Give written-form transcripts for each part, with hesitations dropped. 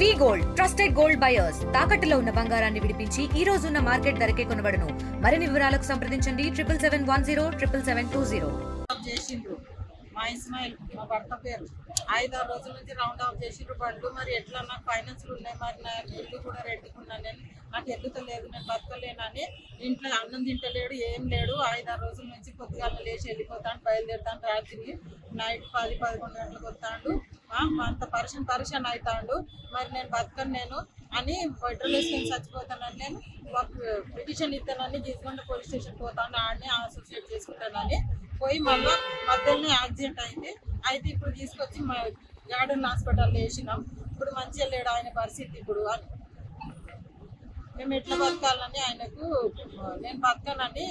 వి gold trusted gold buyers తాకట్టులో ఉన్న బంగారాన్ని విడిపించి ఈ రోజు ఉన్న మార్కెట్ ధరకే కొనబడును. మరిన్ని వివరాలకు సంప్రదించండి 7710 చేసిండ్రు. మా ఇస్మాయిల్ మా భర్త పేరు 5-6 రోజుల నుంచి రౌండ్ ఆఫ్ చేసిండ్రు బండ్లు. మరి ఎట్లా నాకు ఫైనాన్స్లు ఉన్నాయి, మరి నాకు ఇల్లు కూడా రెంట్కున్నాను, నేను నాకు ఎల్లుతలేదు, నేను బతకలేనని ఇంట్లో అన్నం తింటలేడు, ఏం లేడు. 5-6 రోజుల నుంచి పొద్దుగాల లేచి వెళ్ళిపోతాను, బయలుదేరుతాను, రాత్రి నైట్ 10-11 గంటలకు వస్తాడు. అంత పరిషన్ అవుతాడు. మరి నేను బతకను నేను అని పెట్రోల్ వేసుకొని చచ్చిపోతానని నేను పిటిషన్ ఇస్తానని గీసుకొండ పోలీస్ స్టేషన్ పోతాను, ఆడనే అసోసియేట్ చేసుకుంటానని పోయి మళ్ళీ మధ్యలోనే యాక్సిడెంట్ అయింది. అయితే ఇప్పుడు తీసుకొచ్చి మా గార్డెన్ హాస్పిటల్లో వేసినాం. ఇప్పుడు మంచిగా లేడు ఆయన పరిస్థితి. ఇప్పుడు మేము ఎట్లా బతకాలని ఆయనకు నేను బతకనని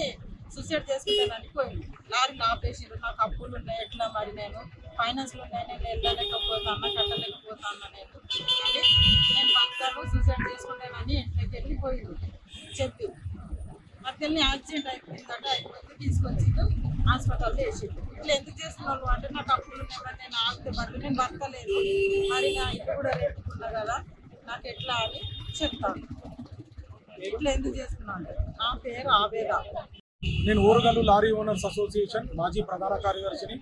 సూసైడ్ చేసుకుంటానని పోయింది. లారీని ఆపేసిండ్రు. నాకు అప్పులు ఉన్నాయి, ఎట్లా మరి నేను ఫైనాన్స్లు ఉన్నాయి, నేను వెళ్ళలేకపోతాను, కట్టలేకపోతాను, నేను బతకను సూసైడ్ చేసుకుంటానని ఇంట్లోకి వెళ్ళిపోయింది చెప్పి మధ్యలో యాక్సిడెంట్ అయిపోయిందట. అయిపోతే తీసుకొచ్చి హాస్పిటల్లో వేసిండు. ఇట్లా ఎందుకు చేస్తున్నాను అంటే నాకు అప్పులు ఉన్నాయి, నేను ఆగితే బట్టి నేను బతకలేదు, మరి నా ఇల్లు కూడా పెట్టుకున్నా కదా, నాకు ఎట్లా అని చెప్తాను. ఇట్లా ఎందుకు చేస్తున్నాను. నా పేరు ఆవేద. నేను ఓరుగల్లు లారీ ఓనర్స్ అసోసియేషన్ మాజీ ప్రధాన కార్యదర్శిని.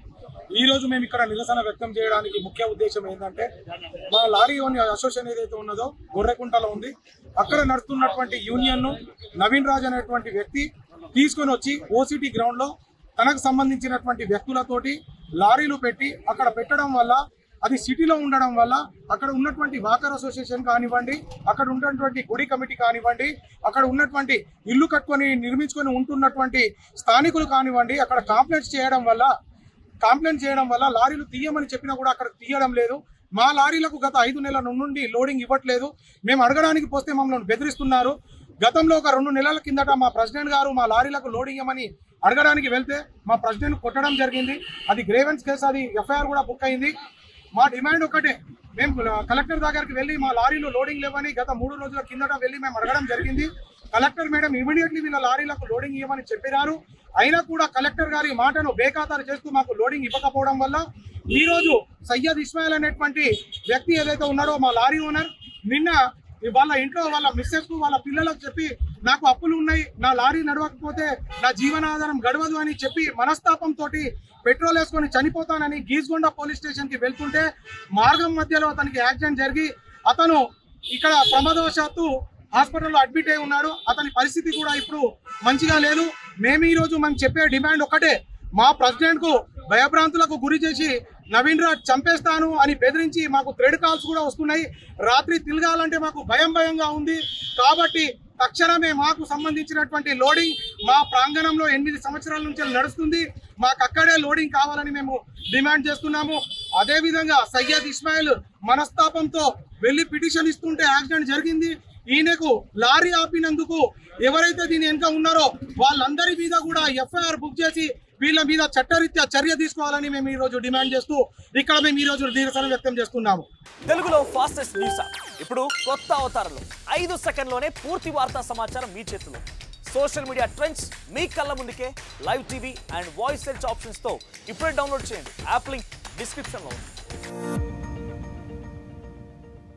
ఈరోజు మేము ఇక్కడ నిరసన వ్యక్తం చేయడానికి ముఖ్య ఉద్దేశం ఏంటంటే, మా లారీ ఓనర్ అసోసియేషన్ ఏదైతే ఉన్నదో గొర్రెకుంటలో ఉంది, అక్కడ నడుస్తున్నటువంటి యూనియన్ను నవీన్ రాజ్ అనేటువంటి వ్యక్తి తీసుకొని వచ్చి ఓసిటీ గ్రౌండ్లో తనకు సంబంధించినటువంటి వ్యక్తులతోటి లారీలు పెట్టి అక్కడ పెట్టడం వల్ల, అది సిటీలో ఉండడం వల్ల అక్కడ ఉన్నటువంటి వాకర్ అసోసియేషన్ కానివ్వండి, అక్కడ ఉన్నటువంటి గుడి కమిటీ కానివ్వండి, అక్కడ ఉన్నటువంటి ఇల్లు కట్టుకొని నిర్మించుకొని ఉంటున్నటువంటి స్థానికులు కానివ్వండి, అక్కడ కంప్లైంట్ చేయడం వల్ల లారీలు తీయమని చెప్పినా కూడా అక్కడ తీయడం లేదు. మా లారీలకు గత 5 నెలల నుండి లోడింగ్ ఇవ్వట్లేదు. మేము అడగడానికి పోస్తే మమ్మల్ని బెదిరిస్తున్నారు. గతంలో ఒక 2 నెలల కిందట మా ప్రెసిడెంట్ గారు మా లారీలకు లోడింగ్ ఇవ్వమని అడగడానికి వెళ్తే మా ప్రెసిడెంట్ కొట్టడం జరిగింది. అది గ్రేవెన్స్ కేసు, అది ఎఫ్ఐఆర్ కూడా బుక్ అయింది. మా డిమాండ్ ఒకటే, మేము కలెక్టర్ దగ్గరికి వెళ్ళి మా లారీలో లోడింగ్ లేవని గత 3 రోజుల కిందట వెళ్ళి మేము అడగడం జరిగింది. కలెక్టర్ మేడం ఇమీడియట్లీ వీళ్ళ లారీలకు లోడింగ్ ఇవ్వమని చెప్పినారు. అయినా కూడా కలెక్టర్ గారి మాటను బేఖాతరు చేస్తూ మాకు లోడింగ్ ఇవ్వకపోవడం వల్ల ఈరోజు సయ్యద్ ఇస్మాయిల్ అనేటువంటి వ్యక్తి ఏదైతే ఉన్నారో మా లారీ ఓనర్, నిన్న వాళ్ళ ఇంట్లో వాళ్ళ మిస్సెస్ కు వాళ్ళ పిల్లలకు చెప్పి నాకు అప్పులు ఉన్నాయి, నా లారీ నడవకపోతే నా జీవనాధారం గడవదు అని చెప్పి మనస్తాపంతో పెట్రోల్ వేసుకొని చనిపోతానని గీసుగొండ పోలీస్ స్టేషన్కి వెళ్తుంటే మార్గం మధ్యలో అతనికి యాక్సిడెంట్ జరిగి అతను ఇక్కడ ప్రమాదవశాత్తు హాస్పిటల్లో అడ్మిట్ అయి ఉన్నాడు. అతని పరిస్థితి కూడా ఇప్పుడు మంచిగా లేదు. మేము ఈరోజు చెప్పే డిమాండ్ ఒకటే, మా ప్రెసిడెంట్కు భయభ్రాంతులకు గురి చేసి నవీన్ రాజ్ చంపేస్తాను అని బెదిరించి మాకు థ్రెడ్ కాల్స్ కూడా వస్తున్నాయి. రాత్రి తిరగాలంటే మాకు భయంగా ఉంది. కాబట్టి తక్షణమే మాకు సంబంధించినటువంటి లోడింగ్ మా ప్రాంగణంలో 8 సంవత్సరాల నుంచి నడుస్తుంది, మాకు అక్కడే లోడింగ్ కావాలని మేము డిమాండ్ చేస్తున్నాము. అదేవిధంగా సయ్యద్ ఇస్మాయిల్ మనస్తాపంతో వెళ్ళి పిటిషన్ ఇస్తుంటే యాక్సిడెంట్ జరిగింది. ఈయనకు లారీ ఆపినందుకు ఎవరైతే దీని వెనుక ఉన్నారో వాళ్ళందరి మీద కూడా ఎఫ్ఐఆర్ బుక్ చేసి వీళ్ళ మీద చట్టరీత్యా చర్య తీసుకోవాలని మేము ఈరోజు డిమాండ్ చేస్తూ ఇక్కడ మేము ఈరోజు నిరసన వ్యక్తం చేస్తున్నాము. తెలుగులో ఫాస్టెస్ట్ న్యూస్ ఇప్పుడు కొత్త అవతారంలో 5 సెకండ్లోనే పూర్తి వార్తా సమాచారం మీ చేతిలో. సోషల్ మీడియా ట్రెండ్స్ మీ కళ్ళ ముందుకే live TV and voice search ఆప్షన్స్తో ఇప్పుడే డౌన్లోడ్ చేయండి. యాప్ లింక్ డిస్క్రిప్షన్లో ఉంది.